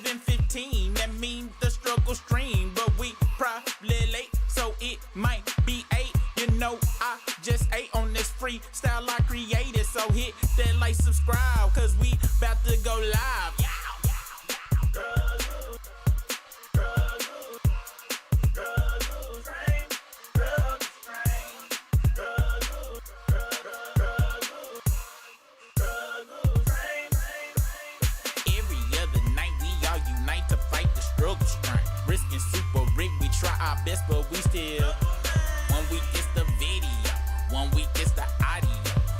7:15, that mean the struggle stream. But we probably late, so it might be 8. You know, I just ate on this freestyle I created. So hit that like, subscribe, cause we about to go live. Super rig, we try our best, but we still. 1 week it's the video, 1 week it's the audio.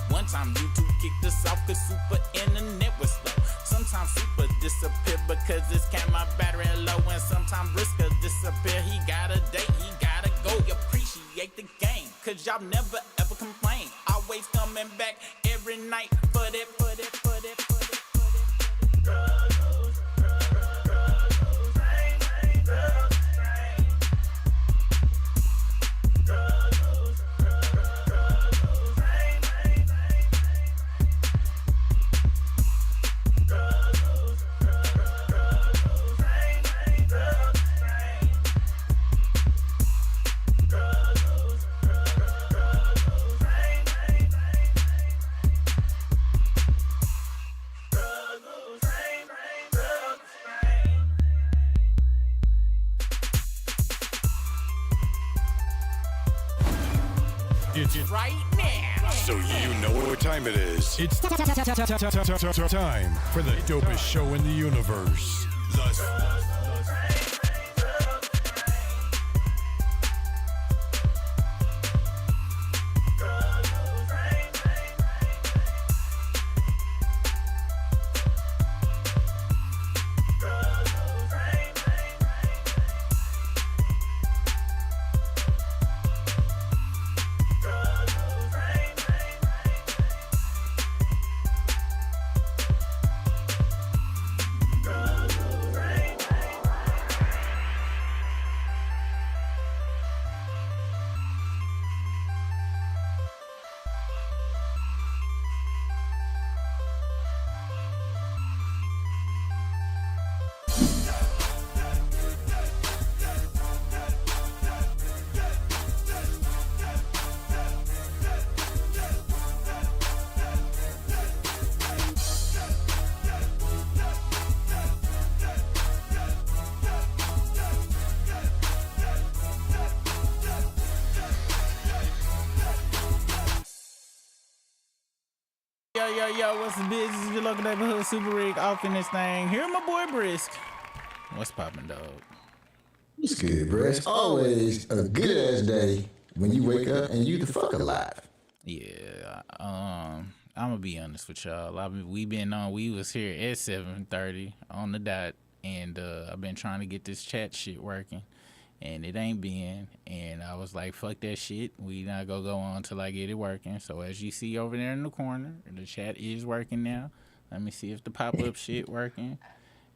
One time YouTube kicked us off cause super internet was slow. Sometimes super disappear because it's camera battery low. And sometimes Brisker disappear, he got a date, he gotta go. You appreciate the game, cause y'all never ever complain. Always coming back every night for that. Right now. So you know what time it is. It's time for the dopest show in the universe. Yo, what's the business? Your local neighborhood super rig off in this thing. Here my boy Brisk. What's poppin', dog? It's good, bro. It's always a good ass day when you wake up and you the fuck alive. Yeah, I'm gonna be honest with y'all. We was here at 7:30 on the dot, and I've been trying to get this chat shit working, and it ain't been. And I was like, fuck that shit. We not gonna go on till I get it working. So as you see over there in the corner, the chat is working now. Let me see if the pop-up shit working.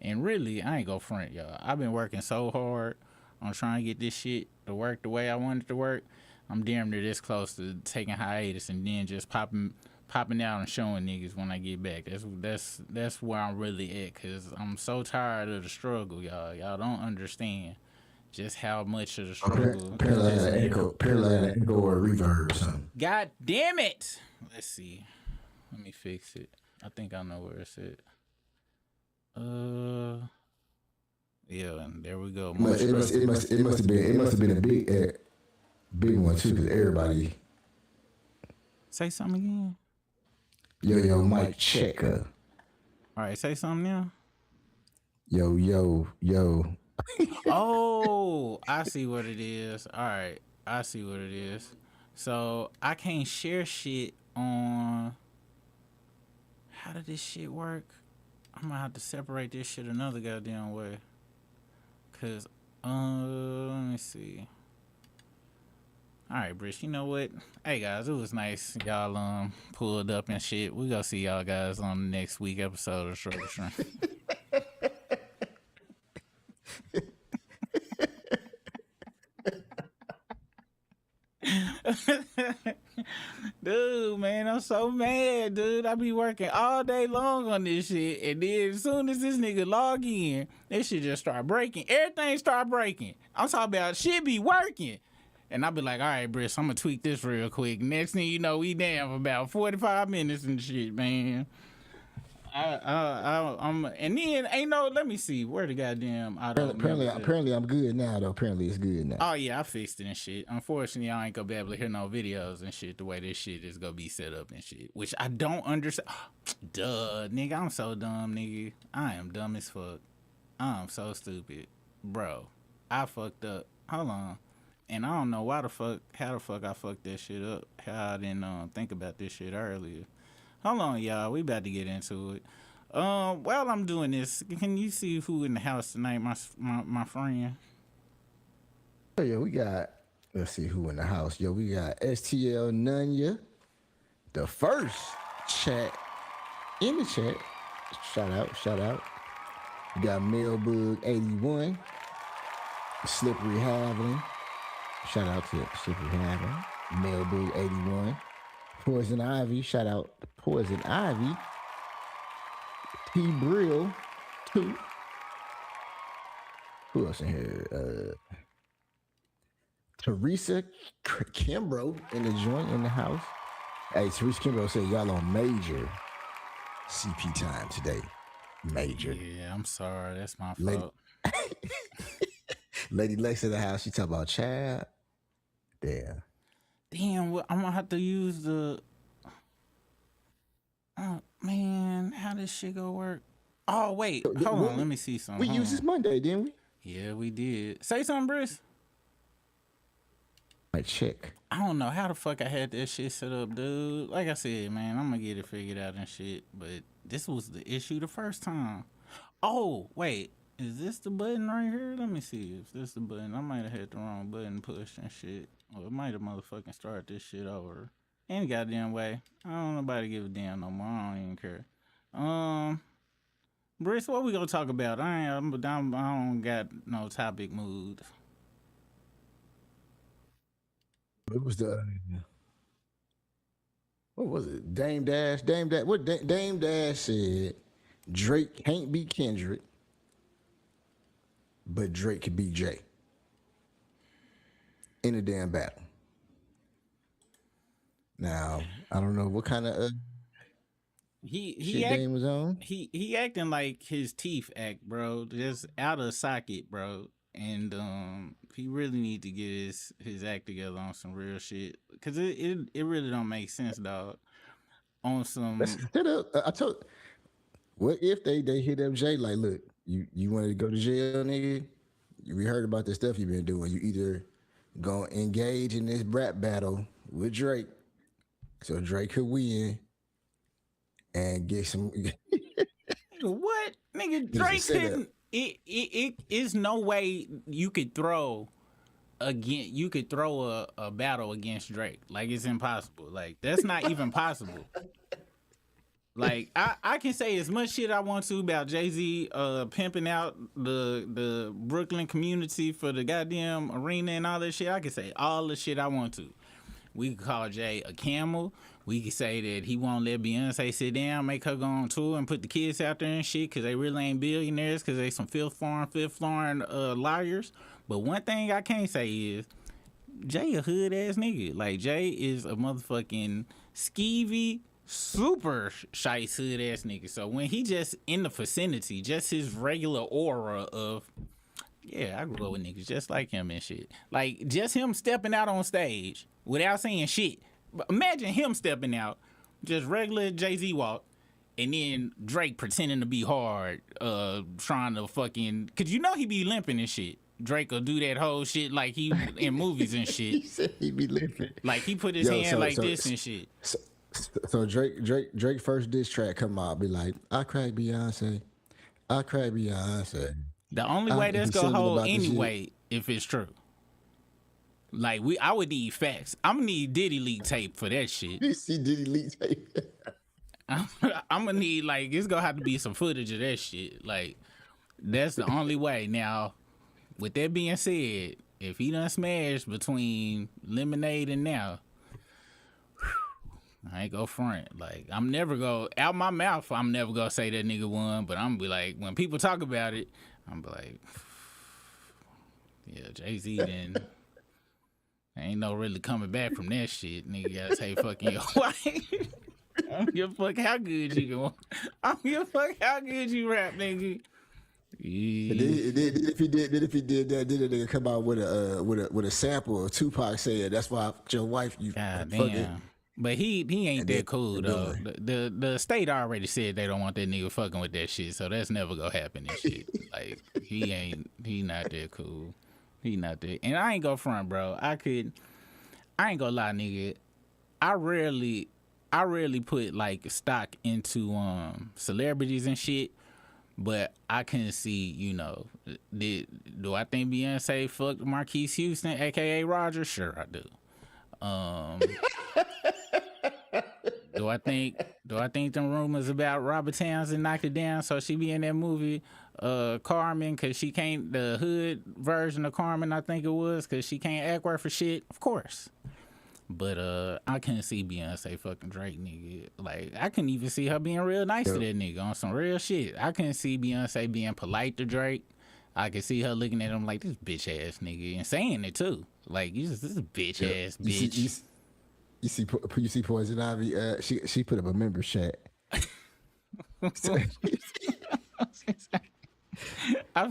And really, I ain't gonna front, y'all. I've been working so hard on trying to get this shit to work the way I want it to work. I'm damn near this close to taking hiatus and then just popping out and showing niggas when I get back. That's where I'm really at, cause I'm so tired of the struggle, y'all. Y'all don't understand just how much of the struggle. Apparently an echo or reverb or something. God damn it! Let's see. Let me fix it. I think I know where it's at. Yeah, and there we go. It must have been a big one too, cause everybody. Say something again. Yo, mic check. All right, say something now. Yo. Oh, I see what it is. All right, I see what it is. So I can't share shit on. How did this shit work? I'm gonna have to separate this shit another goddamn way. Cause, let me see. All right, Brish, you know what? Hey, guys, it was nice y'all pulled up and shit. We gonna see y'all guys on the next week episode of Struggle Shrimp. Dude, man, I'm so mad, dude. I be working all day long on this shit, and then as soon as this nigga log in, this shit just start breaking. Everything start breaking. I'm talking about shit be working. And I be like, all right, Briss, I'm gonna tweak this real quick. Next thing you know, we down for about 45 minutes and shit, man. And then ain't no. Let me see where the goddamn. Apparently, I'm good now though. Apparently, it's good now. Oh yeah, I fixed it and shit. Unfortunately, I ain't gonna be able to hear no videos and shit the way this shit is gonna be set up and shit, which I don't understand. Duh, nigga, I'm so dumb, nigga. I am dumb as fuck. I'm so stupid, bro. I fucked up. Hold on. And I don't know how the fuck I fucked that shit up. How I didn't think about this shit earlier. Hold on, y'all. We about to get into it. While I'm doing this, can you see who in the house tonight? My friend. Oh yeah, we got. Let's see who in the house. Yo, we got STL Nunya, the first chat in the chat. Shout out. We got Mailbug81, Slippery Havlin. Shout out to Slippery Havlin, Mailbug81, Poison Ivy. Shout out to Poison Ivy. T Brill 2. Who else in here? Teresa Kimbrough in the joint in the house. Hey, Teresa Kimbrough said y'all on major CP time today. Major. Yeah, I'm sorry. That's my fault. Lady Lex in the house. She talking about Chad. Damn, well, I'm gonna have to use the. Oh man, how this shit go work? Oh wait, hold on. Let me see something. We used this Monday, didn't we? Yeah, we did. Say something, Briss. I check. I don't know how the fuck I had that shit set up, dude. Like I said, man, I'm gonna get it figured out and shit. But this was the issue the first time. Oh wait, is this the button right here? Let me see if this the button. I might have had the wrong button pushed and shit. Or it might have motherfucking started this shit over. Any goddamn way. I don't nobody give a damn no more. I don't even care. Briss, what we gonna talk about? I don't got no topic mood. It was the what was it? Dame Dash. What Dame Dash said? Drake can't beat Kendrick, but Drake could beat Jay in a damn battle. Now I don't know what kind of Dame was on. He acting like his teeth act, bro. Just out of socket, bro. And he really need to get his act together on some real shit, cause it really don't make sense, dog. On some. I told. What if they hit up Jay like, look, you wanted to go to jail, nigga? We heard about the stuff you've been doing. You either gonna engage in this rap battle with Drake, so Drake could win, and get some. What, nigga? Drake couldn't. It is no way you could throw a battle against Drake. Like, it's impossible. Like, that's not even possible. Like, I can say as much shit I want to about Jay-Z pimping out the Brooklyn community for the goddamn arena and all that shit. I can say all the shit I want to. We could call Jay a camel. We could say that he won't let Beyonce sit down, make her go on tour and put the kids out there and shit because they really ain't billionaires, because they some fifth floor liars. But one thing I can't say is Jay a hood ass nigga. Like, Jay is a motherfucking skeevy, super shy hood ass nigga. So when he just in the vicinity, just his regular aura of, yeah, I grew up with niggas just like him and shit. Like, just him stepping out on stage without saying shit. Imagine him stepping out, just regular Jay-Z walk, and then Drake pretending to be hard, trying to fucking, cause you know he be limping and shit. Drake will do that whole shit like he in movies and shit. He said he be limping. Like, he put his hand this and shit. So Drake first diss track come out, be like, I crack Beyonce. The only way that's gonna hold anyway, if it's true. Like, I would need facts. I'm gonna need Diddy leak tape for that shit. You see Diddy leak tape? I'm gonna need, like, it's gonna have to be some footage of that shit. Like, that's the only way. Now, with that being said, if he done smashed between Lemonade and now, I ain't go front. Like, I'm never go out my mouth. I'm never gonna say that nigga won. But I'm be like, when people talk about it, I'm be like, yeah, Jay-Z then. Ain't no really coming back from that shit. Nigga gotta say fucking your wife. I don't give a fuck how good you go. I don't give a fuck how good you rap, nigga. Yeah. If he did that, did it come out with a sample of Tupac saying, "That's why I fucked your wife." You God fucking. damn. But he ain't that cool though. The state already said they don't want that nigga fucking with that shit, so that's never gonna happen and shit. Like he not that cool. He not that. And I ain't go front, bro. I ain't gonna lie, nigga. I rarely put like stock into celebrities and shit, but I can see, you know, do I think Beyonce fucked Marquise Houston, aka Roger? Sure I do. Do I think them rumors about Robert Townsend knocked it down so she be in that movie Carmen because she can't, the hood version of Carmen I think it was, because she can't act worth for shit? Of course. But I couldn't see Beyonce fucking Drake, nigga. Like, I couldn't even see her being real nice to that nigga on some real shit. I couldn't see Beyonce being polite to Drake. I could see her looking at him like, this bitch ass nigga, and saying it too. Like, this bitch ass bitch. You see Poison Ivy. She put up a member chat. I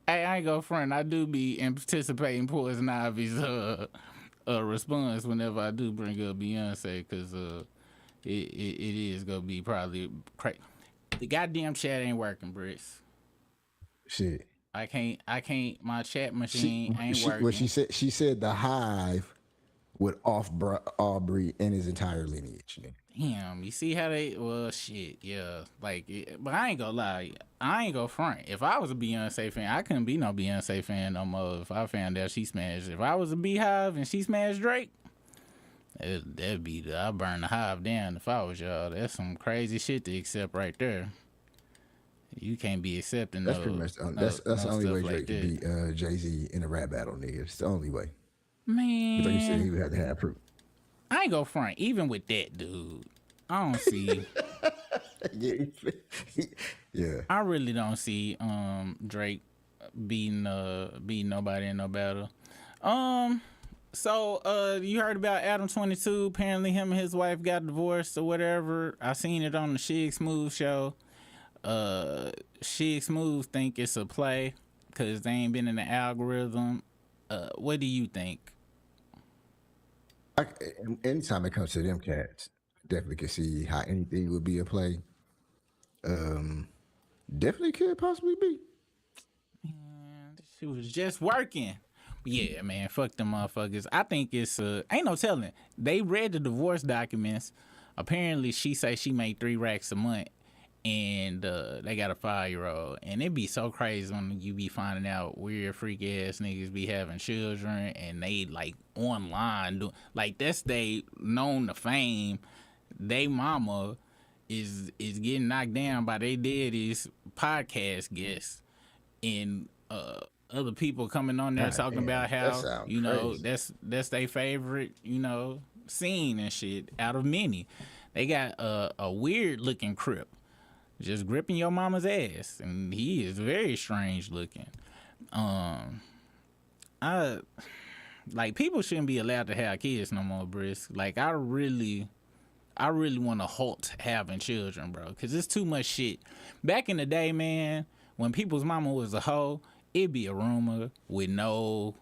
ain't go front. I do be anticipating Poison Ivy's response whenever I do bring up Beyonce, because it is gonna be probably crazy. The goddamn chat ain't working, Briss. Shit. I can't. My chat machine ain't working. Well, she said the Hive would off Aubrey and his entire lineage. Damn, you see how they? Well, shit, yeah. Like, but I ain't gonna lie. I ain't gonna front. If I was a Beyonce fan, I couldn't be no Beyonce fan no more. If I found out she smashed, if I was a Beehive and she smashed Drake, that'd be I'd burn the Hive down if I was y'all. That's some crazy shit to accept right there. You can't be accepting. That's pretty much that's the only way Drake can beat Jay-Z in a rap battle, nigga. It's the only way. Man, but you said he would have to have proof. I ain't go front. Even with that, dude, I don't see. Yeah. I really don't see Drake beating nobody in no battle. So you heard about Adam 22? Apparently him and his wife got divorced or whatever. I seen it on the Shig Smooth show. Shig Smooth think it's a play because they ain't been in the algorithm. What do you think? Anytime it comes to them cats, definitely can see how anything would be a play. Definitely could possibly be. Man, this shit was just working. Yeah, man, fuck them motherfuckers. I think it's ain't no telling. They read the divorce documents. Apparently, she say she made 3 racks a month, and they got a 5-year-old. And it be so crazy when you be finding out weird freak ass niggas be having children, and they like online like that's they known to fame. They mama is getting knocked down by they daddy's podcast guests, and other people coming on there talking about how, you know, crazy. that's their favorite, you know, scene and shit out of many. They got a weird looking Crip just gripping your mama's ass, and he is very strange looking. Like, people shouldn't be allowed to have kids no more, Brisk. Like, I really want to halt having children, bro, because it's too much shit. Back in the day, man, when people's mama was a hoe, it'd be a rumor with no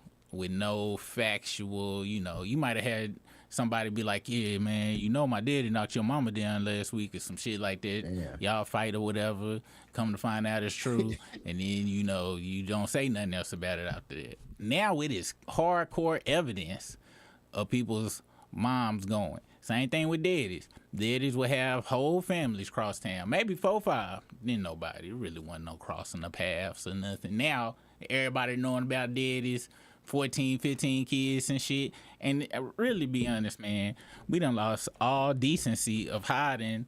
factual, you know. You might have had somebody be like, yeah, man, you know my daddy knocked your mama down last week or some shit like that. Yeah. Y'all fight or whatever. Come to find out it's true. And then, you know, you don't say nothing else about it after that. Now it is hardcore evidence of people's moms going. Same thing with daddies. Daddies would have whole families cross town. Maybe 4 5. Then nobody. It really wasn't no crossing the paths or nothing. Now, everybody knowing about daddies, 14, 15 kids and shit. And really, be honest, man, we done lost all decency of hiding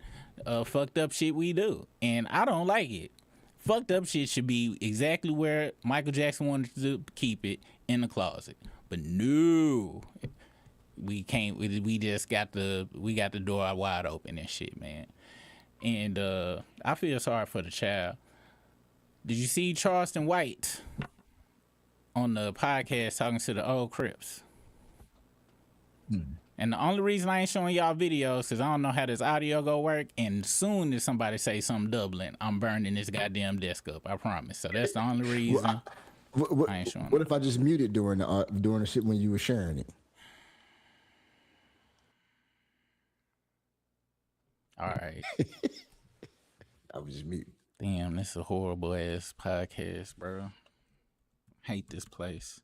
fucked up shit we do. And I don't like it. Fucked up shit should be exactly where Michael Jackson wanted to keep it, in the closet. But no. we can't. We just got the door wide open and shit, man. And I feel sorry for the child. Did you see Charleston White on the podcast talking to the old Crips? And the only reason I ain't showing y'all videos because I don't know how this audio go work. And soon as somebody say something doubling, I'm burning this goddamn desk up. I promise. So that's the only reason I ain't showing. What if I just muted during the shit when you were sharing it? All right. I was just muted. Damn, this is a horrible ass podcast, bro. Hate this place.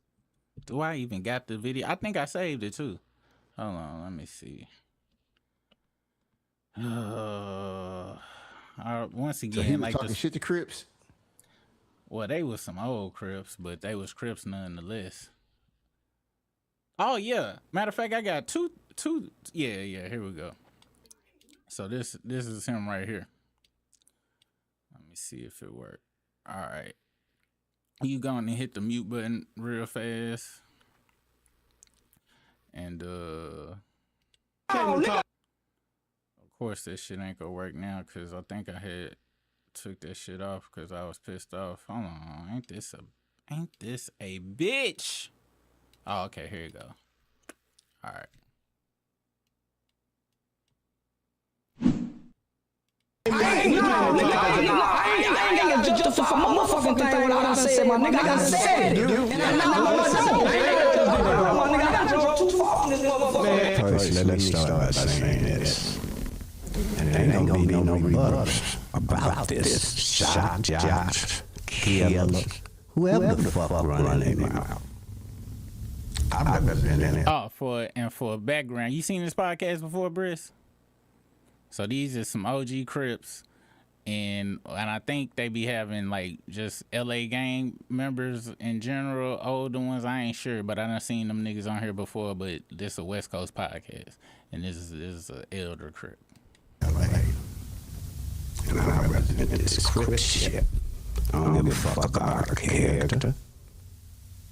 Do I even got the video? I think I saved it too. Hold on, let me see. Once again, So he was like talking shit to Crips. Well, they was some old Crips, but they was Crips nonetheless. Oh yeah, matter of fact, I got two. Yeah. Here we go. So this is him right here. Let me see if it worked. All right, you going to hit the mute button real fast. And of course this shit ain't gonna work now because I think I had took that shit off because I was pissed off. Hold on, ain't this a bitch? Oh, okay, here you go. All right. I ain't gonna justify my motherfucking thing without I said, my nigga. I said it, dude. And I'm not my nigga. I got to go too far from this motherfucker. First, let me start by saying this. And there ain't gonna be no rebuttals about this. Shot, Josh, killers, whoever the fuck running their mouth. I've never been in it. Oh, for background, you seen this podcast before, Briss? So these are some OG Crips, and I think they be having like just LA gang members in general, older ones. I ain't sure, but I done seen them niggas on here before. But this is a West Coast podcast, and this is an elder Crip. LA. And I represent this Crip shit. I don't give a fuck about a character,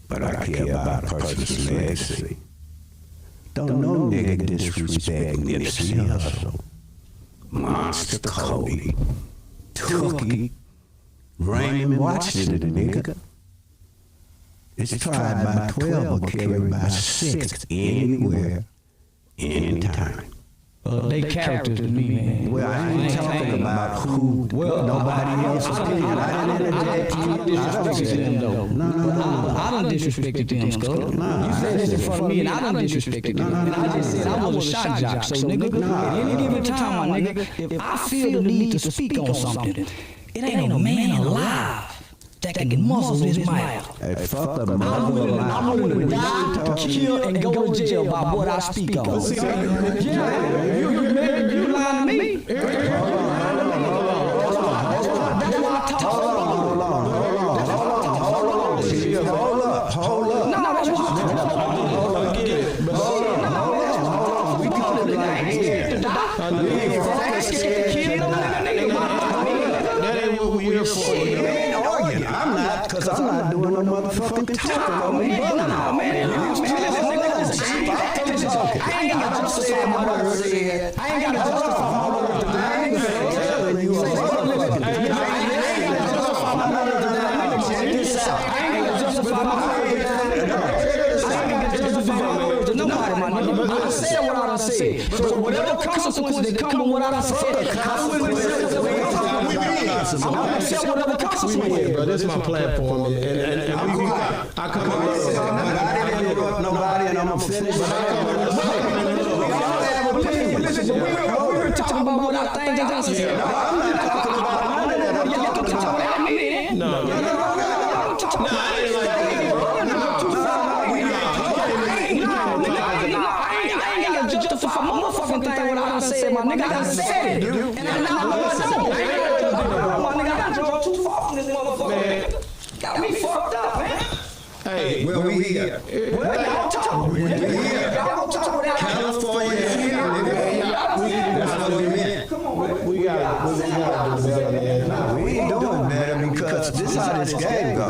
but I care about a person's legacy. Don't no nigga disrespect Nipsey Hussle, Monster Kobe, Tookie, Raymond Washington, nigga. It's tried by 12 or carried by 6 anywhere, anytime. They characters to me, man. Well, I ain't talking about who, nobody else's opinion. I didn't interject you. No. I done disrespected them, Skull. You said this in front of me, and I done disrespected them. And I just said I was a shock jock. So, nigga, at any given time, my nigga, if I feel the need to speak on something, it ain't no man alive that can muzzle his mouth. Hey, fuck the I'm willing to die, kill, and go to jail by what I speak on. Yeah, you lying to me. Hold up. No, that's what I'm That ain't what we here for. I'm not, because I'm not doing no motherfucking talking on me. No, man. I ain't got to justify my words. I ain't got to justify my words. I ain't got to justify my words. I ain't got to justify my words. To nobody, my nigga. I done said what I done said. So whatever consequences that come with what I done said, I'm gonna say whatever consequences. Bro, this is my platform, and I come on. I didn't interrupt nobody, and I'm finished. We were talking about what I think Johnson said. I'm not talking about none of that. I'm talking about justify my motherfucking thing what I done said, my nigga. I done said it, dude. And I know my nigga, I done drove too far from this motherfucker. Got me fucked up, man. Hey, well, we here. Well, y'all talk. We here. Y'all talk without California here, nigga. That's what we meant. Come on, man. We got to do better. We ain't doing better because this is how this game go.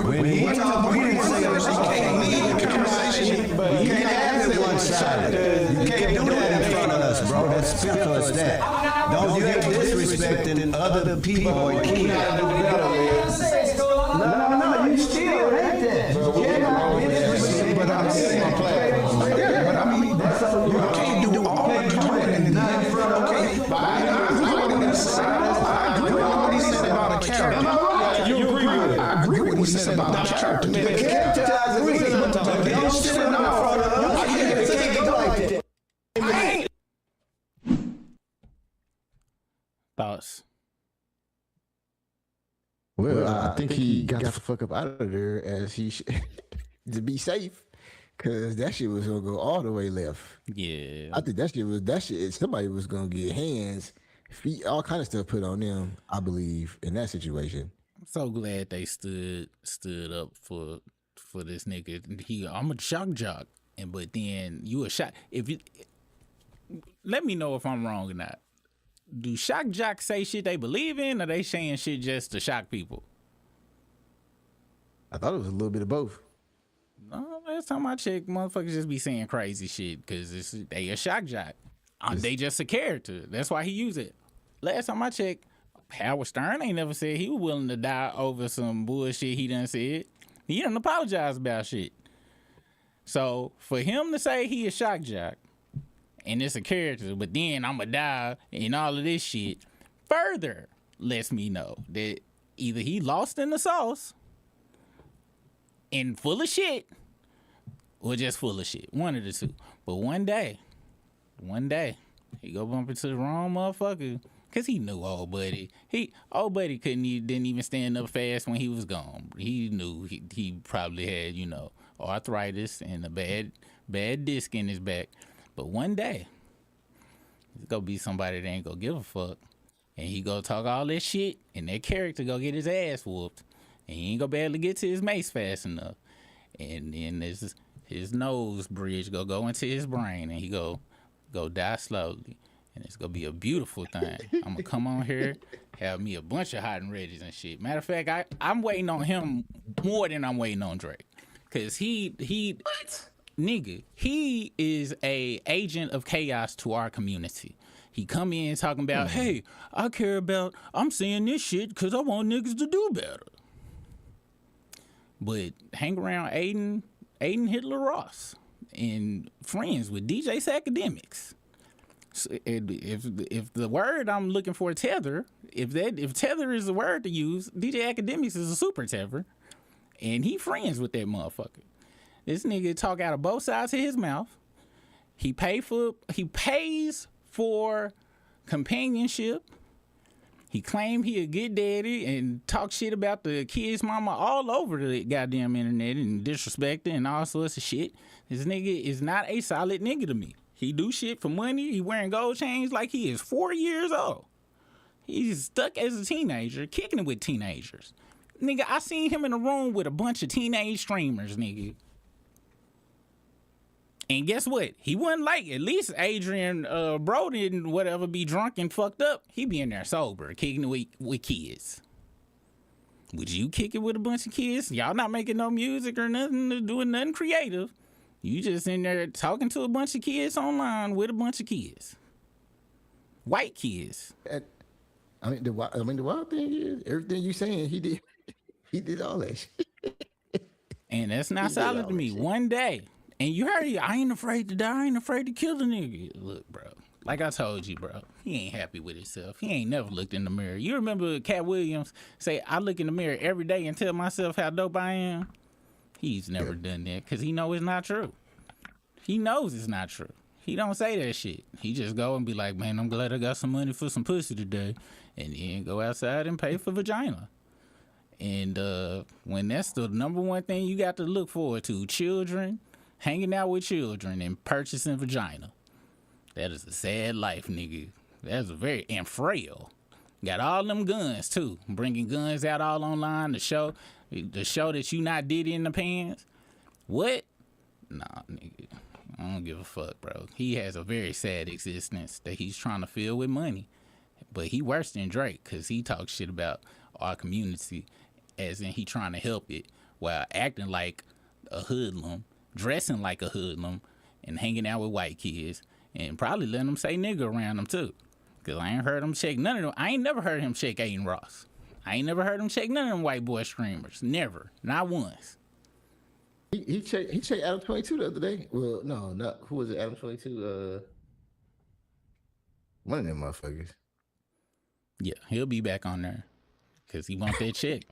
When he talked, we didn't say we can't lead the conversation, but you can't have it one side. You can't do that in front of us, bro. That's simple as that. Don't you get disrespecting other people or kids. No, you still hate that. But I'm saying, you can't do all the talking and not in front of okay. I agree with what he said about a character. You agree with it? I agree with what he said about a character. The character I agree with. Don't sit in front of us. You can't go like that. Thoughts? Well, I think he got the fuck up out of there as he to be safe, cause that shit was gonna go all the way left. Yeah. I think that shit. Somebody was gonna get hands, feet, all kind of stuff put on them. I believe in that situation. I'm so glad they stood up for this nigga. I'm a shock jock, but then you a shock. Let me know if I'm wrong or not. Do shock jocks say shit they believe in, or they saying shit just to shock people? I thought it was a little bit of both. No, last time I checked, motherfuckers just be saying crazy shit because they a shock jock. They just a character. That's why he use it. Last time I checked, Howard Stern ain't never said he was willing to die over some bullshit he done said. He didn't apologize about shit. So for him to say he a shock jock, and it's a character, but then I'ma die and all of this shit, further lets me know that either he lost in the sauce and full of shit, or just full of shit. One of the two. But one day, he go bump into the wrong motherfucker. Cause he knew old buddy. Old buddy didn't even stand up fast when he was gone. He knew he probably had, arthritis and a bad disc in his back. But one day, it's gonna be somebody that ain't gonna give a fuck. And he gonna talk all that shit, and that character gonna get his ass whooped. And he ain't gonna be able to get to his mace fast enough. And then his nose bridge gonna go into his brain, and he go die slowly. And it's gonna be a beautiful thing. I'm gonna come on here, have me a bunch of hot and readies and shit. Matter of fact, I'm waiting on him more than I'm waiting on Drake. Cause he is a agent of chaos to our community. He come in talking about, hey, I'm saying this shit because I want niggas to do better. But hang around Aiden Hitler Ross and friends with DJ Academics. So if the word I'm looking for tether, if tether is the word to use, DJ Academics is a super tether, and he friends with that motherfucker. This nigga talk out of both sides of his mouth. He pays for companionship. He claimed he a good daddy and talk shit about the kid's mama all over the goddamn internet and disrespecting and all sorts of shit. This nigga is not a solid nigga to me. He do shit for money. He wearing gold chains like he is 4 years old. He's stuck as a teenager, kicking it with teenagers. Nigga, I seen him in a room with a bunch of teenage streamers, nigga. And guess what? He wasn't like, at least Adrian Brody and whatever be drunk and fucked up. He be in there sober, kicking it with kids. Would you kick it with a bunch of kids? Y'all not making no music or nothing, doing nothing creative. You just in there talking to a bunch of kids online with a bunch of kids. White kids. The wild thing is, everything you saying, he did all that shit. And that's not solid to me. One day. And you heard I ain't afraid to die. I ain't afraid to kill the nigga. Look, bro. Like I told you, bro. He ain't happy with himself. He ain't never looked in the mirror. You remember Cat Williams say, I look in the mirror every day and tell myself how dope I am? He's never done that because he know it's not true. He knows it's not true. He don't say that shit. He just go and be like, man, I'm glad I got some money for some pussy today. And then go outside and pay for vagina. And when that's the number one thing you got to look forward to, children, hanging out with children and purchasing vagina. That is a sad life, nigga. That's and frail. Got all them guns, too. Bringing guns out all online to show that you not did in the pants. What? Nah, nigga. I don't give a fuck, bro. He has a very sad existence that he's trying to fill with money. But he worse than Drake because he talks shit about our community as in he trying to help it while acting like a hoodlum, dressing like a hoodlum, and hanging out with white kids, and probably letting them say nigga around them too. Cause I ain't heard him check none of them. I ain't never heard him check Aiden Ross. I ain't never heard him check none of them white boy screamers. Never, not once. He checked Adam 22 the other day. Well, no, not who was it? Adam 22. One of them motherfuckers. Yeah, he'll be back on there because he want that check.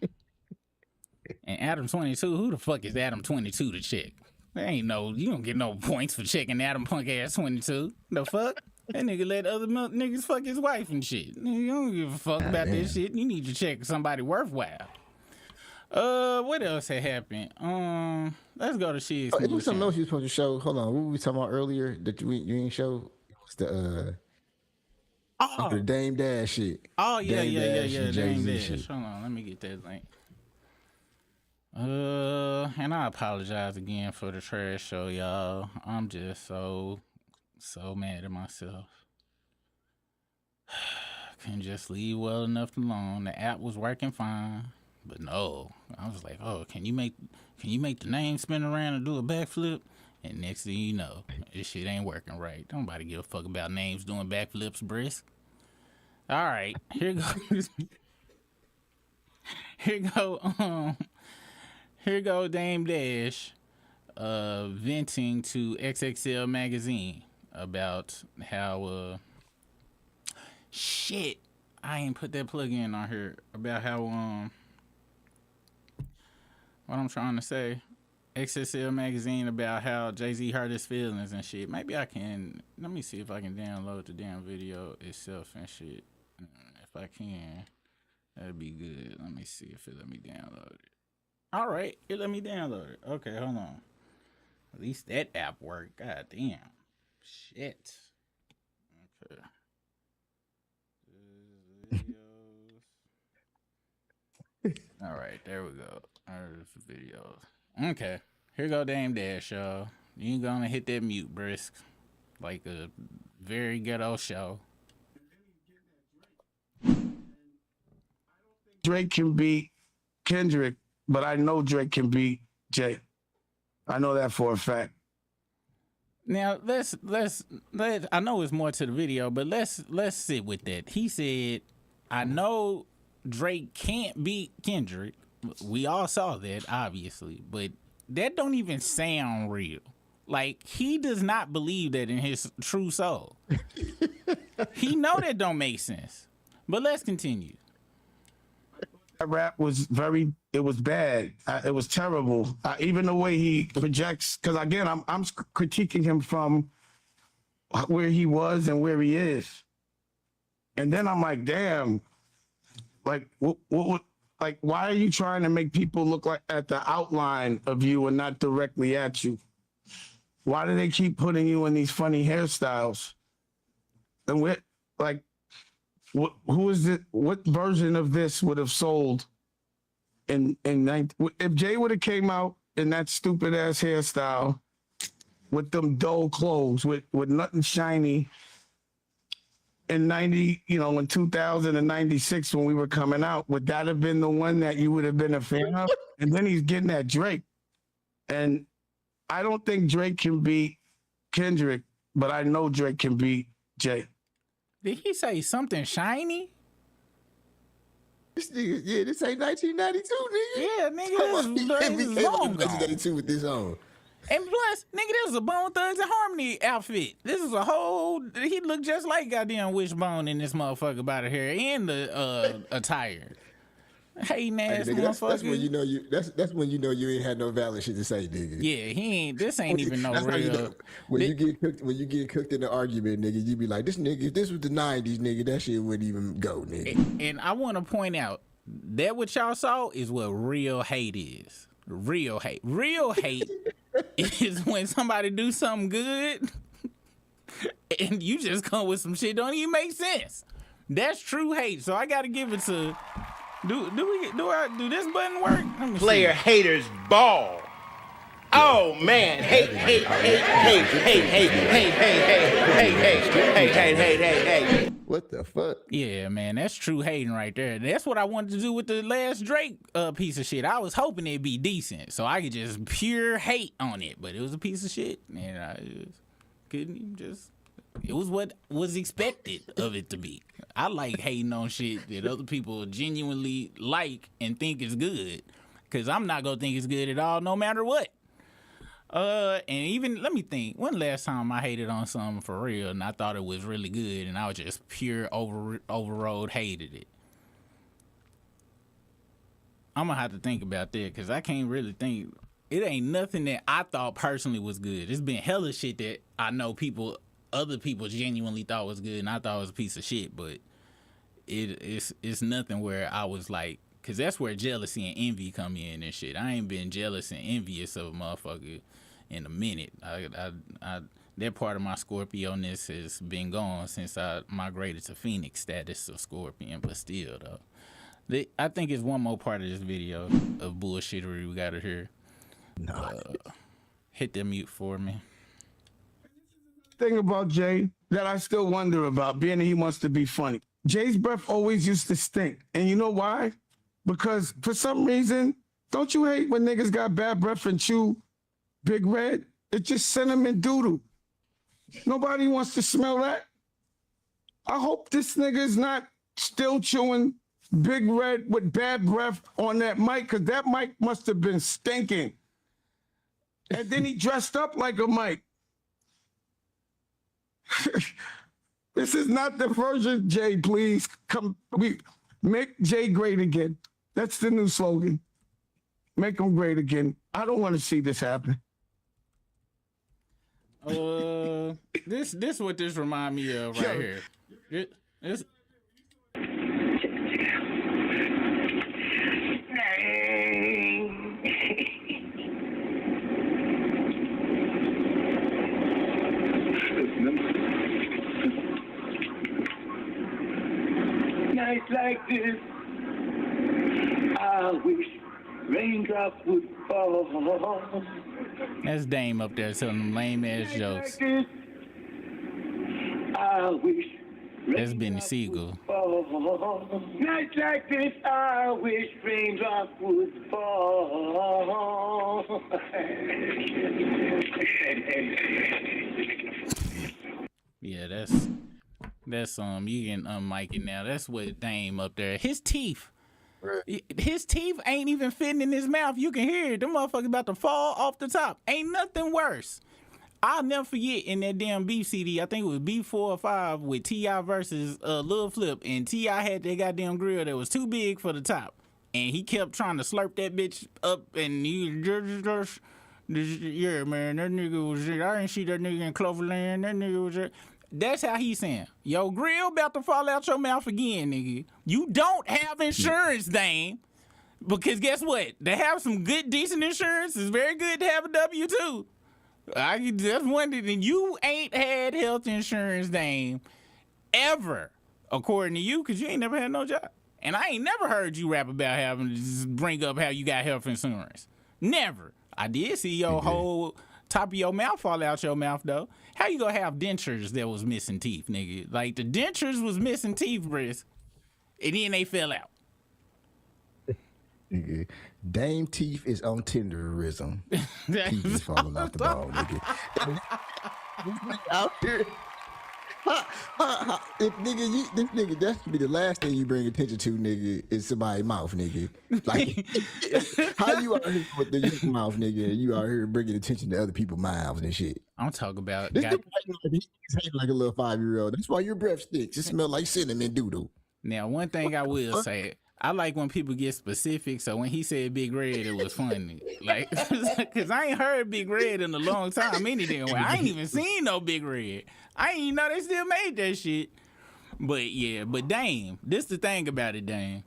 And Adam 22, who the fuck is Adam 22 to check? There ain't no, you don't get no points for checking Adam punk ass 22. The fuck? That nigga let other niggas fuck his wife and shit. You don't give a fuck about that shit. You need to check somebody worthwhile. What else had happened? Let's go to shit. It was something else you were supposed to show. Hold on, what were we talking about earlier that you ain't show? It was the Dame Dash shit. Oh yeah, Dame Dame Dash. Dash. Hold on, let me get that link. And I apologize again for the trash show, y'all. I'm just so mad at myself. Couldn't just leave well enough alone. The app was working fine, but no. I was like, oh, can you make the name spin around and do a backflip? And next thing you know, this shit ain't working right. Don't nobody give a fuck about names doing backflips, brisk. All right, here goes. Here go Dame Dash venting to XXL magazine about how shit, I ain't put that plug in on here, about how what I'm trying to say, XXL magazine, about how Jay-Z hurt his feelings and shit. Maybe I can, let me see if I can download the damn video itself and shit. If I can, that'd be good. Let me see if it let me download it. All right, it let me download it. Okay, hold on. At least that app worked. God damn. Shit. Okay. All right, there we go. There's the videos. Okay, here go Dame Dash, y'all. You ain't gonna hit that mute, brisk. Like a very ghetto show. Drake can beat Kendrick, but I know Drake can beat Jay. I know that for a fact. Now let's I know it's more to the video, but let's sit with that. He said, I know Drake can't beat Kendrick. We all saw that, obviously, but that don't even sound real. Like, he does not believe that in his true soul. He know that don't make sense. But let's continue. That rap was it was bad. It was terrible. Even the way he projects, because again, I'm critiquing him from where he was and where he is. And then I'm like, damn, like, what, like, why are you trying to make people look like at the outline of you and not directly at you? Why do they keep putting you in these funny hairstyles? And who is it? What version of this would have sold if Jay would have came out in that stupid ass hairstyle with them dull clothes, with nothing shiny in in 2000 and 96 when we were coming out, would that have been the one that you would have been a fan of? And then he's getting at Drake. And I don't think Drake can beat Kendrick, but I know Drake can beat Jay. Did he say something shiny? This nigga, yeah, this ain't 1992, nigga. Yeah, nigga, this is long gone. 1992 with this on. And plus, nigga, this is a Bone Thugs and Harmony outfit. This is a whole, he looked just like goddamn Wishbone in this motherfucker by the hair and the attire. Hating ass motherfucker. That's when you know that's when you know you ain't had no valid shit to say, nigga. Yeah, this ain't even no real. You know, when you get cooked in the argument, nigga, you be like, this nigga, if this was the 90s, nigga, that shit wouldn't even go, nigga. And I want to point out that what y'all saw is what real hate is. Real hate. Real hate is when somebody do something good and you just come with some shit don't even make sense. That's true hate. So I gotta give it to. Do this button work? Player haters ball. Oh man, hey. What the fuck? Yeah, man, that's true hating right there. That's what I wanted to do with the last Drake piece of shit. I was hoping it'd be decent, so I could just pure hate on it, but it was a piece of shit. And couldn't even just. It was what was expected of it to be. I like hating on shit that other people genuinely like and think is good, because I'm not gonna think it's good at all, no matter what. And even let me think. When last time I hated on something for real and I thought it was really good and I was just pure overrode hated it. I'm gonna have to think about that because I can't really think. It ain't nothing that I thought personally was good. It's been hella shit that I know other people genuinely thought was good and I thought was a piece of shit, but it's nothing where I was like, because that's where jealousy and envy come in and shit. I ain't been jealous and envious of a motherfucker in a minute. That part of my Scorpio-ness has been gone since I migrated to Phoenix status of Scorpion, but still though. I think it's one more part of this video of bullshittery we gotta hear. Hit the mute for me. Thing about Jay that I still wonder about, being that he wants to be funny. Jay's breath always used to stink. And you know why? Because for some reason, don't you hate when niggas got bad breath and chew Big Red? It's just cinnamon doodle. Nobody wants to smell that. I hope this nigga's not still chewing Big Red with bad breath on that mic, because that mic must have been stinking. And then he dressed up like a mic. This is not the version, Jay, please. Make Jay great again. That's the new slogan. Make him great again. I don't want to see this happen. This what this remind me of right here. This Nights like this, I wish raindrops would fall. That's Dame up there telling them lame ass jokes. Like this, I wish that's Benny Siegel. Nights like this, I wish raindrops would fall. Yeah, that's you can unmic it now. That's what Dame up there. His teeth ain't even fitting in his mouth. You can hear it. Them motherfuckers about to fall off the top. Ain't nothing worse. I'll never forget in that damn Beef CD, I think it was Beef 4 or 5 with T.I. versus Lil Flip, and T.I. had that goddamn grill that was too big for the top. And he kept trying to slurp that bitch up, and yeah, man, that nigga was it. I didn't see that nigga in Cloverland. That nigga was it. That's how he's saying. Yo, grill about to fall out your mouth again, nigga. You don't have insurance, Dame. Because guess what? To have some good, decent insurance is very good to have a W-2. I just wondered, and you ain't had health insurance, Dame, ever, according to you, because you ain't never had no job. And I ain't never heard you rap about having to just bring up how you got health insurance. Never. I did see your whole top of your mouth fall out your mouth, though. How you gonna have dentures that was missing teeth, nigga? Like, the dentures was missing teeth, Briss, and then they fell out. Nigga, Dame teeth is on tenderism. Teeth is falling out the ball, nigga. Out there. If nigga, this nigga, that should be the last thing you bring attention to, nigga, is somebody's mouth, nigga. Like, how you out here with your mouth, nigga, and you out here bringing attention to other people's mouths and shit. I'm talking about this nigga like a little 5-year-old. That's why your breath stinks. It smells like cinnamon doodle. Now, one thing I will say, I like when people get specific. So when he said Big Red, it was funny. Like, because I ain't heard Big Red in a long time. Any damn way. I ain't even seen no Big Red. I ain't even know they still made that shit. But yeah, but Dame, this the thing about it, Dame.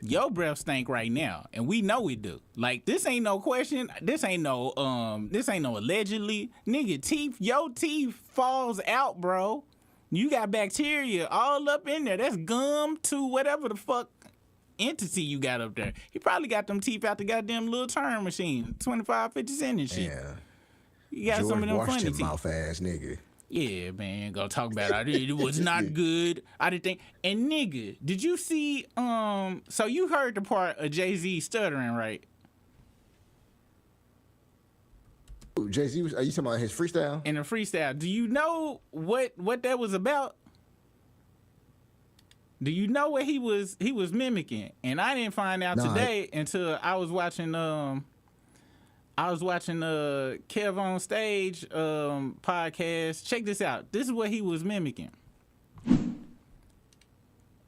Your breath stink right now, and we know it do. Like, this ain't no question. This ain't no allegedly. Nigga, your teeth falls out, bro. You got bacteria all up in there. That's gum to whatever the fuck entity you got up there. He probably got them teeth out the goddamn little turn machine, 25, 50 cents and shit. Yeah. You got George some of them funny teeth. mouth ass nigga. Yeah, man, go talk about it. It was not good. I didn't think. And nigga, did you see? So you heard the part of Jay-Z stuttering, right? So Jay-Z, are you talking about his freestyle? In a freestyle, do you know what that was about? Do you know what he was mimicking? And I didn't find out today until I was watching Kev on Stage podcast. Check this out. This is what he was mimicking.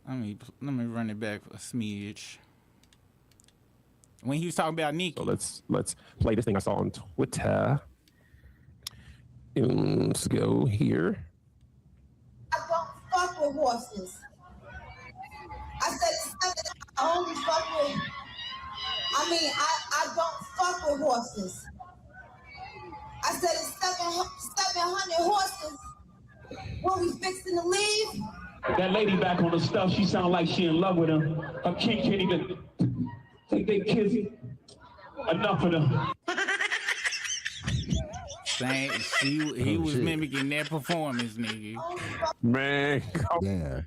Let me run it back a smidge. When he was talking about Nicki. So let's play this thing I saw on Twitter. Let's go here. I don't fuck with horses. I said it's something I only fuck with. I don't fuck with horses. I said it's 700 horses. When we fixing to leave. That lady back on the stuff, she sound like she in love with him. Her king can't even take their kids. Enough of them. He was mimicking that performance, nigga. Man. Yeah.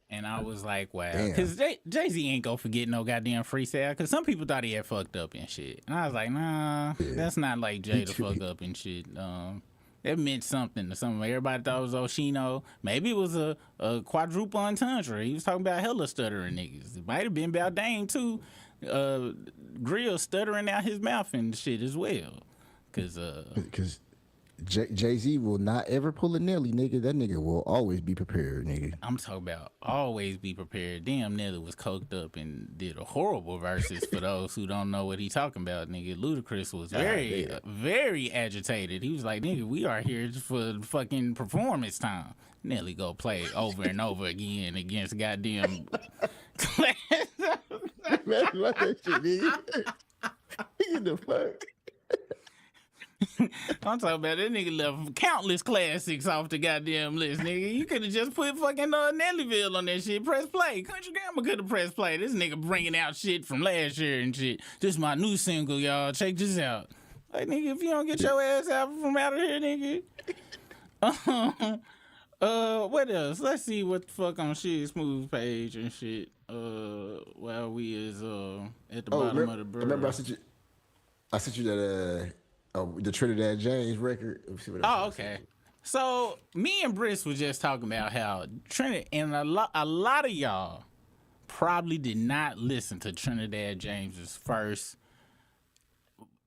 And I was like, wow. Because Jay-Z ain't gonna forget no goddamn freestyle. Because some people thought he had fucked up and shit. And I was like, nah, that's not like Jay to fuck up and shit. It meant something to some. Everybody thought it was Oshino. Maybe it was a quadruple entendre. He was talking about hella stuttering niggas. It might have been about Dame too. Grill stuttering out his mouth and shit as well. Because Jay-Z will not ever pull a Nelly, nigga. That nigga will always be prepared, nigga. I'm talking about always be prepared. Damn, Nelly was coked up and did a horrible verses for those who don't know what he talking about, nigga. Ludacris was very agitated. He was like, nigga, we are here for fucking performance time. Nelly go play over and over again against goddamn class. Man, what that shit, nigga? Get the fuck. I'm talking about that nigga left countless classics off the goddamn list, nigga. You could have just put fucking Nellyville on that shit. Press play. Country Grammar could have pressed play. This nigga bringing out shit from last year and shit. This is my new single, y'all. Check this out. Like, nigga, if you don't get your ass out from out of here, nigga. What else? Let's see what the fuck on Shit Smooth page and shit. While we is at the bottom of the bird. Remember I sent you that the Trinidad James record. Okay. So me and Briss was just talking about how Trinidad and a lot of y'all probably did not listen to Trinidad James's first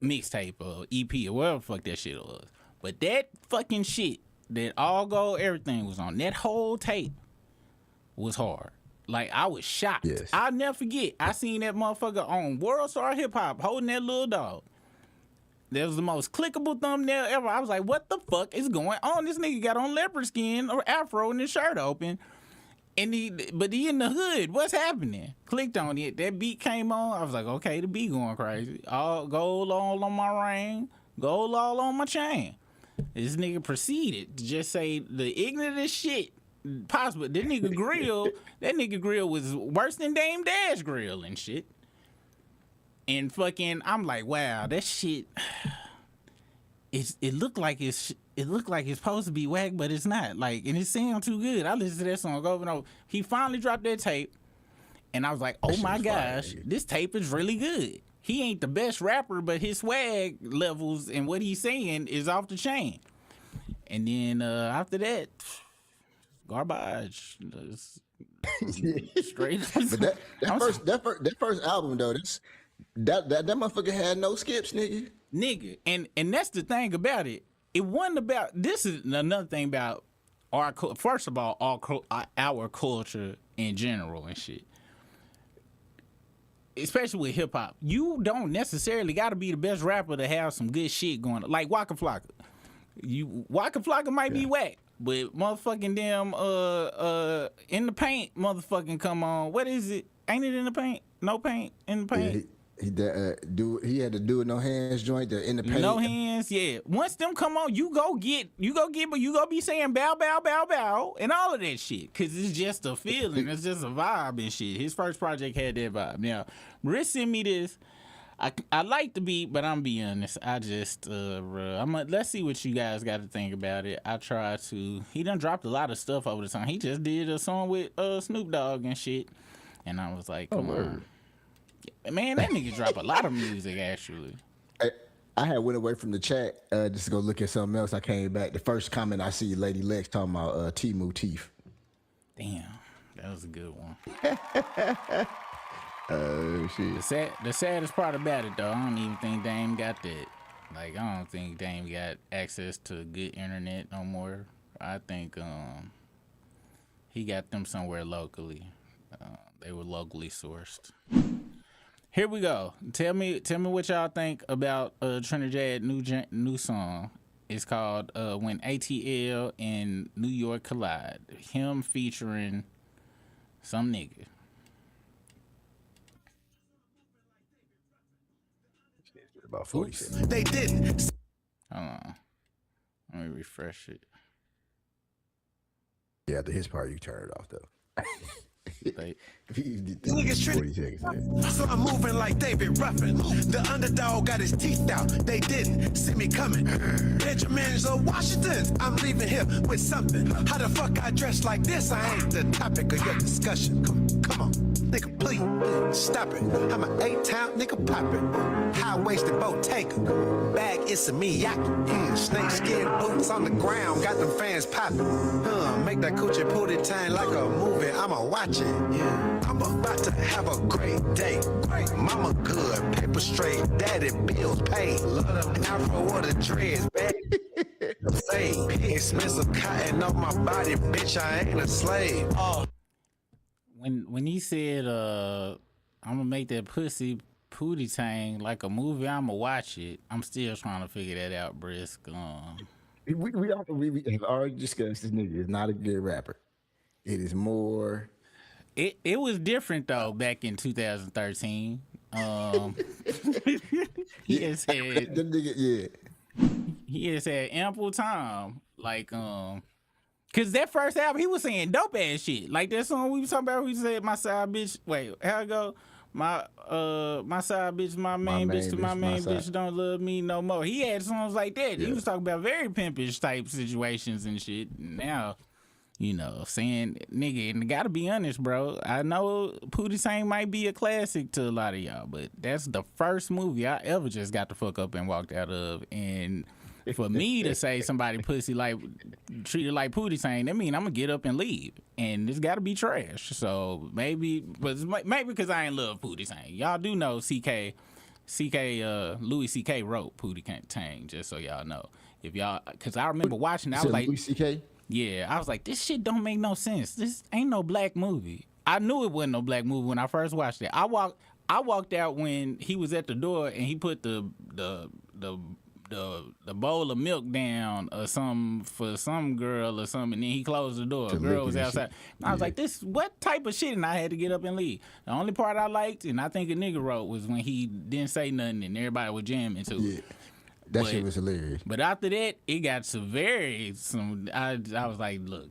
mixtape or EP or whatever the fuck that shit was. But that fucking shit, that All Gold everything was on, that whole tape was hard. Like, I was shocked. Yes. I'll never forget. I seen that motherfucker on World Star Hip Hop holding that little dog. That was the most clickable thumbnail ever. I was like, what the fuck is going on? This nigga got on leopard skin or afro and his shirt open. But he in the hood. What's happening? Clicked on it. That beat came on. I was like, okay, the beat going crazy. All gold all on my ring. Gold all on my chain. This nigga proceeded to just say the ignorant shit possible. That nigga Grill was worse than Dame Dash Grill and shit. And fucking, I'm like, wow, that shit. It looked like it's supposed to be whack, but it's not. Like, and it sounds too good. I listened to that song over and over. He finally dropped that tape, and I was like, oh my gosh, this tape is really good. He ain't the best rapper, but his swag levels and what he's saying is off the chain. And then after that, garbage. Straight. But that first album though, that motherfucker had no skips, nigga. And that's the thing about it. It wasn't about. This is another thing about our. First of all, our culture in general and shit. Especially with hip hop, you don't necessarily got to be the best rapper to have some good shit going on. Like Waka Flocka. Waka Flocka might be whack, but motherfucking damn In the Paint motherfucking come on. What is it? Ain't it In the Paint? No Paint? In the Paint? Yeah, he had to do it no hands joint. The In the Paint. No hands, yeah. Once them come on, you go be saying bow, bow, bow, bow, and all of that shit. Cause it's just a feeling. It's just a vibe and shit. His first project had that vibe. Now, Rick sent me this. I like the beat, but I'm be honest. I just let's see what you guys got to think about it. I try to. He done dropped a lot of stuff over the time. He just did a song with Snoop Dogg and shit, and I was like, come on, man, that nigga drop a lot of music actually. I had went away from the chat just to go look at something else. I came back. The first comment I see, Lady Lex talking about Temu teeth. Damn, that was a good one. Shit. The saddest part about it though, I don't even think Dame got that. Like, I don't think Dame got access to good internet no more. I think he got them somewhere locally. They were locally sourced. Here we go. Tell me what y'all think about Trinidad new song. It's called When ATL and New York Collide. Him featuring some nigga. About 40 seconds. They didn't. Hold on. Let me refresh it. Yeah, after his part, you turn it off though. Niggas 40 seconds. So I'm moving like David Ruffin. The underdog got his teeth out. They didn't see me coming. Benjamin's of Washington. I'm leaving here with something. How the fuck I dress like this? I ain't the topic of your discussion. Come on, nigga, please stop it. I'm an 8-town nigga poppin'. High-waisted boat taker. Bag it's a Miyaki. Snake skin boots on the ground. Got them fans poppin'. Make that coochie pootie time like a movie. I'ma watch it. Yeah. I'm about to have a great day. Great. Mama good, paper straight, daddy bills paid. Afro with the dreads, baby. Expensive cotton on my body, bitch. I ain't a slave. When he said I'm gonna make that pussy pootie tang like a movie, I'ma watch it. I'm still trying to figure that out, Brisk. We have already discussed this nigga is not a good rapper. It is more. It was different though back in 2013. He has had the nigga, yeah. He has had ample time, like cause that first album he was saying dope ass shit. Like that song we was talking about, we said my side bitch. Wait, how it go? My side bitch, my main bitch to my main bitch don't love me no more. He had songs like that. Yeah. He was talking about very pimpish type situations and shit. Now, you know, saying nigga, and gotta be honest, bro. I know Pootie Tang might be a classic to a lot of y'all, but that's the first movie I ever just got the fuck up and walked out of. And for me to say somebody pussy like treated like Pootie Tang, that mean I'm gonna get up and leave, and it's gotta be trash. So maybe because I ain't love Pootie Tang. Y'all do know Louis C.K. wrote Pootie Tang, just so y'all know. If y'all, because I remember watching it, I was like, Louis C.K.? Yeah, I was like, this shit don't make no sense. This ain't no black movie. I knew it wasn't no black movie when I first watched it. I walked out when he was at the door and he put the bowl of milk down or something for some girl or something, and then he closed the door. The girl was outside. I was like, this what type of shit? And I had to get up and leave. The only part I liked, and I think a nigga wrote, was when he didn't say nothing and everybody was jamming to it. That shit was hilarious. But after that, it got I was like, look,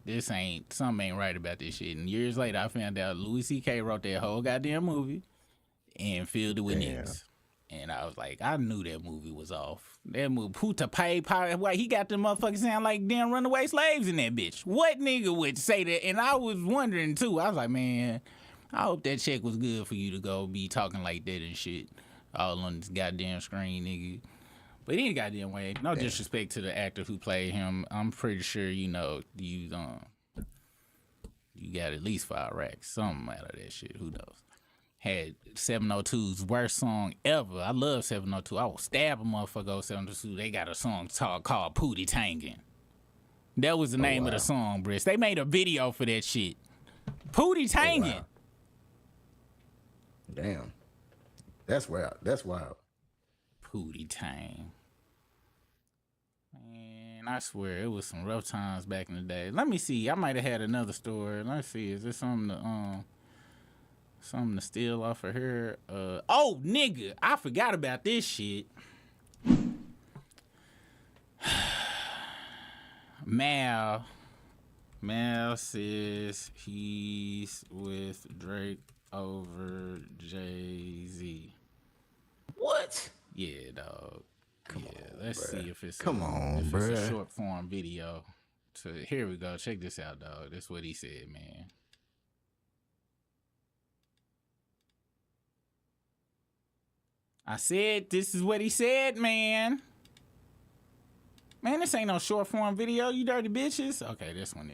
something ain't right about this shit. And years later, I found out Louis C.K. wrote that whole goddamn movie and filled it with niggas. And I was like, I knew that movie was off. That movie, Puta Pay, why he got them motherfuckers sound like damn runaway slaves in that bitch. What nigga would say that? And I was wondering too. I was like, man, I hope that check was good for you to go be talking like that and shit all on this goddamn screen, nigga. But any goddamn way, no disrespect to the actor who played him. I'm pretty sure you got at least 5 racks, something out of that shit. Who knows? Had 702's worst song ever. I love 702. I will stab a motherfucker over 702. They got a song called Pootie Tangin'. That was the name of the song, Briss. They made a video for that shit. Pootie Tangin'. Wow. Damn. That's wild. That's wild. Pootie Tang. Man, I swear it was some rough times back in the day. Let me see. I might have had another story. Let's see. Is there something to steal off of her? Oh, nigga, I forgot about this shit. Mal says he's with Drake over Jay-Z. What? Yeah, dog. Let's see if it's a short form video. Here we go. Check this out, dog. That's what he said, man. I said this is what he said, man. Man, this ain't no short form video, you dirty bitches. Okay, this one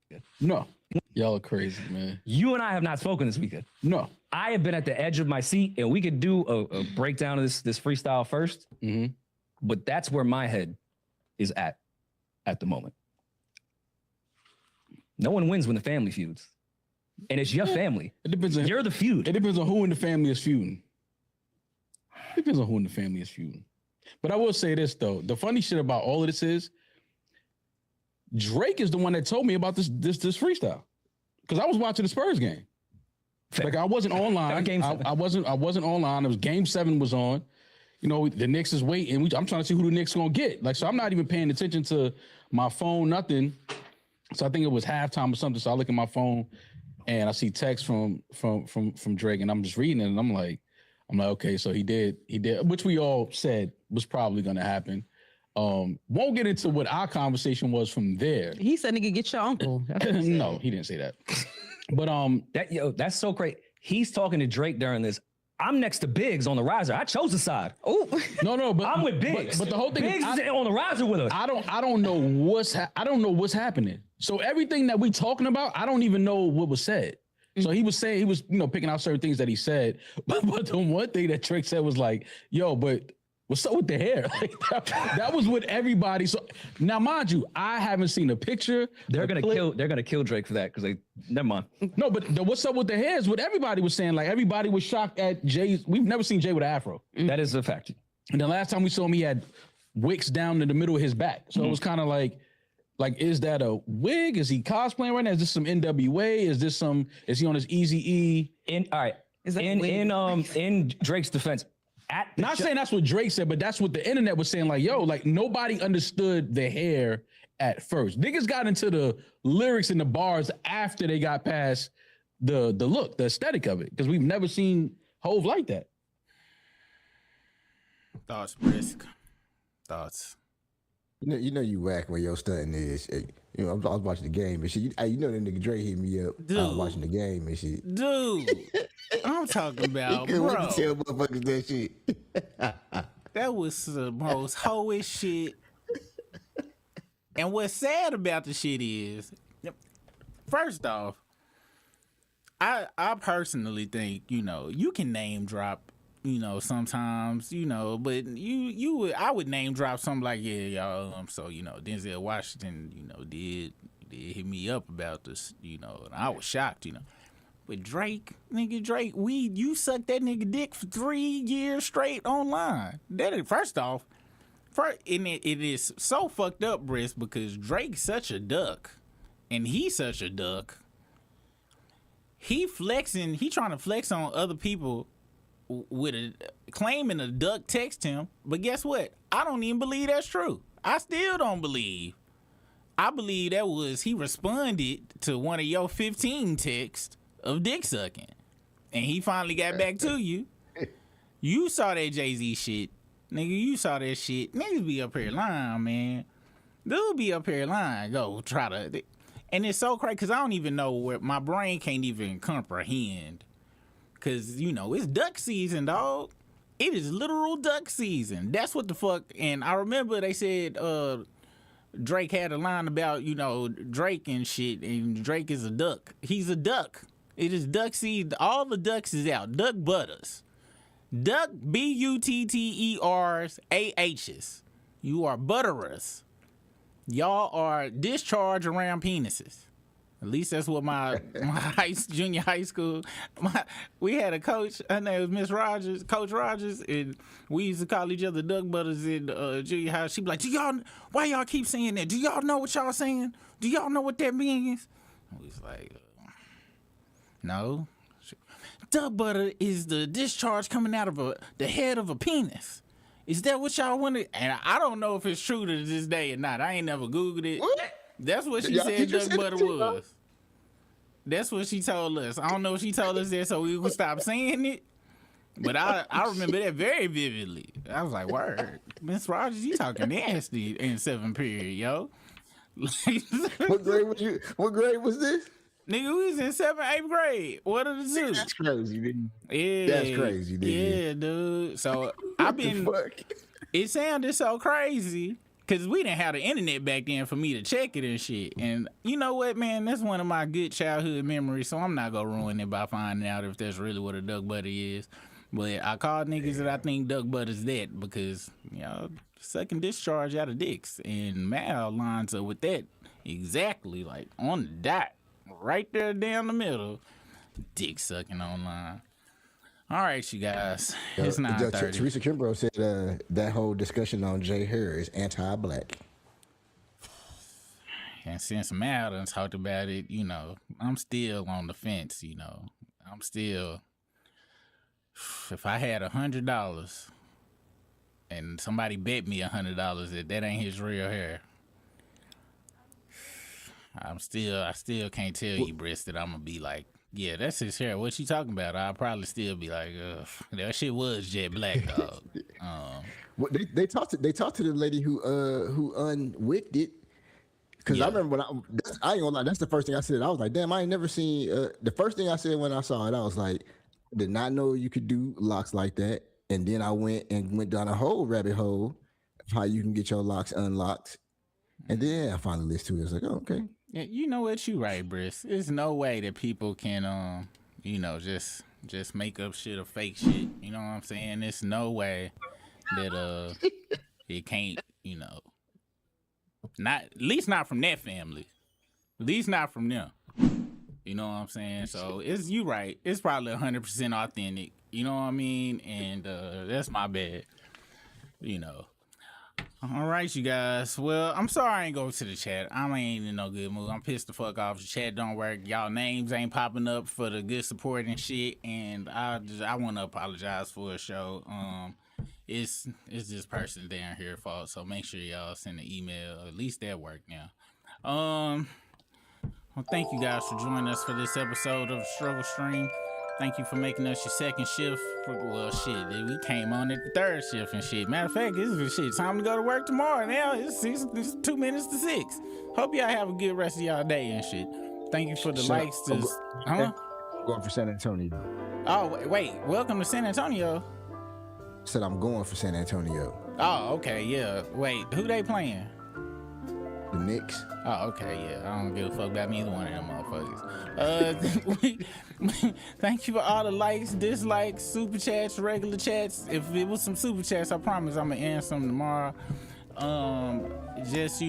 is. No. Y'all are crazy, man. You and I have not spoken this weekend. No. I have been at the edge of my seat, and we could do a breakdown of this freestyle first. Mm-hmm. But that's where my head is at the moment. No one wins when the family feuds. And it's your family. It depends on You're the feud. It depends on who in the family is feuding. Depends on who in the family is feuding. But I will say this though. The funny shit about all of this is Drake is the one that told me about this freestyle. Because I was watching the Spurs game. Fair. Like I wasn't online. I wasn't online. It was Game 7 was on. You know, the Knicks is waiting. I'm trying to see who the Knicks gonna get. Like, so I'm not even paying attention to my phone, nothing. So I think it was halftime or something. So I look at my phone and I see text from Drake, and I'm just reading it, and I'm like, okay, so he did, which we all said was probably gonna happen. Won't get into what our conversation was from there. He said, "Nigga, get your uncle." No, he didn't say that. But that's so great. He's talking to Drake during this. I'm next to Biggs on the riser. I chose the side. Oh no, but I'm with Biggs. But the whole thing Biggs is on the riser with us. I don't know what's happening. So everything that we talking about, I don't even know what was said. So he was picking out certain things that he said. But the one thing that Drake said was like, yo, but what's up with the hair? Like that was with everybody. So now, mind you, I haven't seen a picture. They're gonna kill Drake for that because never mind. No, but what's up with the hair is what everybody was saying. Like everybody was shocked at Jay's. We've never seen Jay with an afro. That is a fact. And the last time we saw him, he had wicks down in the middle of his back. So it was kind of like, is that a wig? Is he cosplaying right now? Is this some NWA? Is he on his Eazy-E? In Drake's defense, not saying that's what Drake said, but that's what the internet was saying. Like, yo, like nobody understood the hair at first. Niggas got into the lyrics and the bars after they got past the look, the aesthetic of it, because we've never seen Hove like that. Thoughts, Brisk. Thoughts. You know you whack where your stunting is. You know, I was watching the game and shit. You know that nigga Dre hit me up. Dude. I was watching the game and shit. Dude, I'm talking about, He couldn't wait bro. to tell motherfuckers that shit. That was the most hoish shit. And what's sad about the shit is, first off, I personally think, you can name drop, sometimes, but I would name drop something like, yeah, y'all, so, Denzel Washington, did hit me up about this, and I was shocked, But Drake, you sucked that nigga dick for 3 years straight online. First off, and it is so fucked up, Briss, because Drake's such a duck, and he's such a duck. He trying to flex on other people with claiming a duck text him, but guess what? I don't even believe that's true. I still don't believe. I believe he responded to one of your 15 texts of dick sucking, and he finally got back to you. You saw that Jay-Z shit, nigga. You saw that shit. Niggas be up here lying, man. Dude be up here lying. Go try to, and it's so crazy because I don't even know where my brain can't even comprehend. Cause it's duck season, dog. It is literal duck season. That's what the fuck. And I remember they said Drake had a line about Drake and shit, and Drake is a duck. He's a duck. It is duck season. All the ducks is out. Duck butters. Duck Butters AHs. You are butterers. Y'all are discharge around penises. At least that's what my junior high school, we had a coach, her name was Miss Rogers, Coach Rogers, and we used to call each other duck butters in junior high. She'd be like, why y'all keep saying that? Do y'all know what y'all saying? Do y'all know what that means? We was like, no. Duck butter is the discharge coming out of the head of a penis. Is that what y'all wanted? And I don't know if it's true to this day or not. I ain't never Googled it. What? That's what she said duck butter was. That's what she told us. I don't know what she told us there, so we would stop saying it. But I remember that very vividly. I was like, word. Miss Rogers, you talking nasty in 7th period, yo. What grade was you? What grade was this? Nigga, we was in 7th, 8th grade. What are the two? That's crazy, dude. Yeah. That's crazy, dude. Yeah, dude. So I've been. It sounded so crazy because we didn't have the internet back then for me to check it and shit. And you know what, man? That's one of my good childhood memories. So I'm not gonna ruin it by finding out if that's really what a duck buddy is. But I call niggas that I think duck buddies that because sucking discharge out of dicks, and Mal lines up with that exactly, like on the dot, right there down the middle. Dick sucking online. All right, you guys. It's 9:30. Teresa Kimbrough said that whole discussion on Jay Hair is anti-black. And since Mal done talked about it, I'm still on the fence, I'm still, if I had $100 and somebody bet me $100 that ain't his real hair, I still can't tell you, Briss, that I'm going to be like, yeah, that's his hair. What you talking about? I'll probably still be like, that shit was jet black, dog. Well, they talked to the lady who unwicked it, because I remember when I ain't gonna lie, that's the first thing I said. I was like, damn, I ain't never seen. The first thing I said when I saw it, I was like, did not know you could do locks like that. And then I went down a whole rabbit hole of how you can get your locks unlocked. And then I finally listened to it. I was like, oh, okay. Yeah, you know what? You right, Briss. There's no way that people can, just make up shit or fake shit. You know what I'm saying? There's no way that it can't, not at least not from that family. At least not from them. You know what I'm saying? So you right. It's probably 100% authentic. You know what I mean? And that's my bad. All right, you guys. Well, I'm sorry I ain't go to the chat. I ain't in no good mood. I'm pissed the fuck off. The chat don't work. Y'all names ain't popping up for the good support and shit. And I want to apologize for a show. It's this person down here fault. So make sure y'all send an email. At least that work now. Well, thank you guys for joining us for this episode of Struggle Stream. Thank you for making us your second shift. Well, shit, we came on at the third shift and shit. Matter of fact, it's time to go to work tomorrow. Now it's 2 minutes to 6. Hope y'all have a good rest of y'all day and shit. Thank you for the likes. Going for San Antonio. Oh, wait. Welcome to San Antonio. Said I'm going for San Antonio. Oh, okay, yeah. Wait, who they playing? The Knicks. Oh, okay, yeah. I don't give a fuck about neither one of them motherfuckers. Thank you for all the likes, dislikes, super chats, regular chats. If it was some super chats, I promise I'm gonna answer them tomorrow. Just,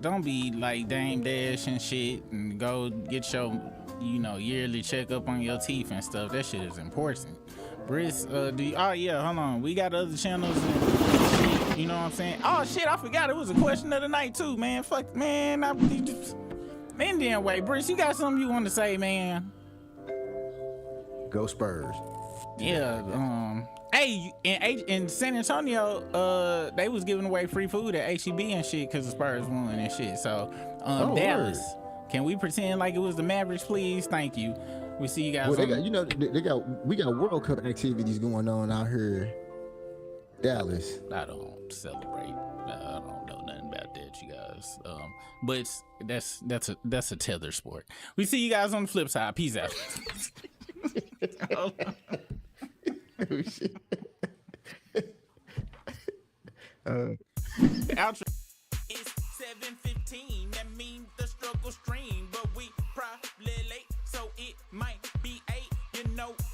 don't be like Dame Dash and shit and go get your, yearly checkup on your teeth and stuff. That shit is important. Briss, hold on. We got other channels and shit, you know what I'm saying? Oh shit, I forgot it was a question of the night too, man. Fuck, man. Indian way. Briss, you got something you want to say, man? Go Spurs. Yeah, hey, in San Antonio, they was giving away free food at HEB and shit because the Spurs won and shit. So, Dallas, can we pretend like it was the Mavericks, please? Thank you. We see you guys. Well, we got World Cup activities going on out here, Dallas. I don't celebrate. I don't know nothing about that, you guys. But that's a tether sport. We see you guys on the flip side. Peace out. Outro. It's 7:15. That means the struggle stream, but we probably late, so it might be 8.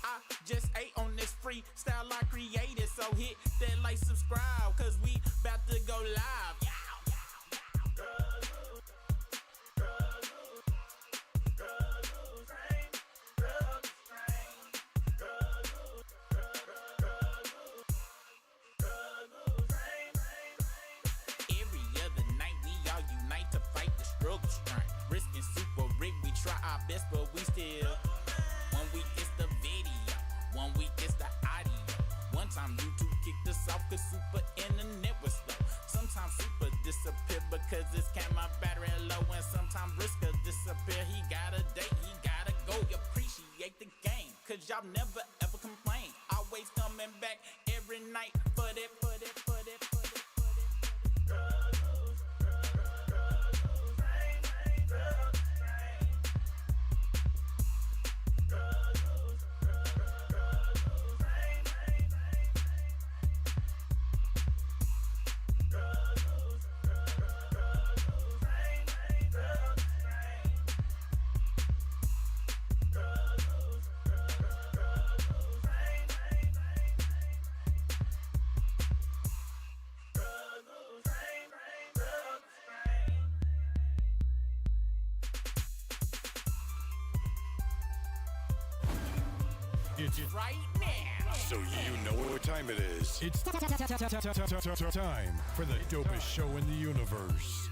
I just ate on this freestyle I created, so hit that like, subscribe, cause we about to go live. Our best, but we still. 1 week it's the video, 1 week it's the audio. One time YouTube kicked us off cause super internet was slow. Sometimes super disappear because it's camera battery low, and sometimes Brisker disappear. He got a date, he gotta go. Appreciate the game, cause y'all never ever complain. Always coming back every night for that. It's right now. So you know what time it is. It's time for the dopest show in the universe.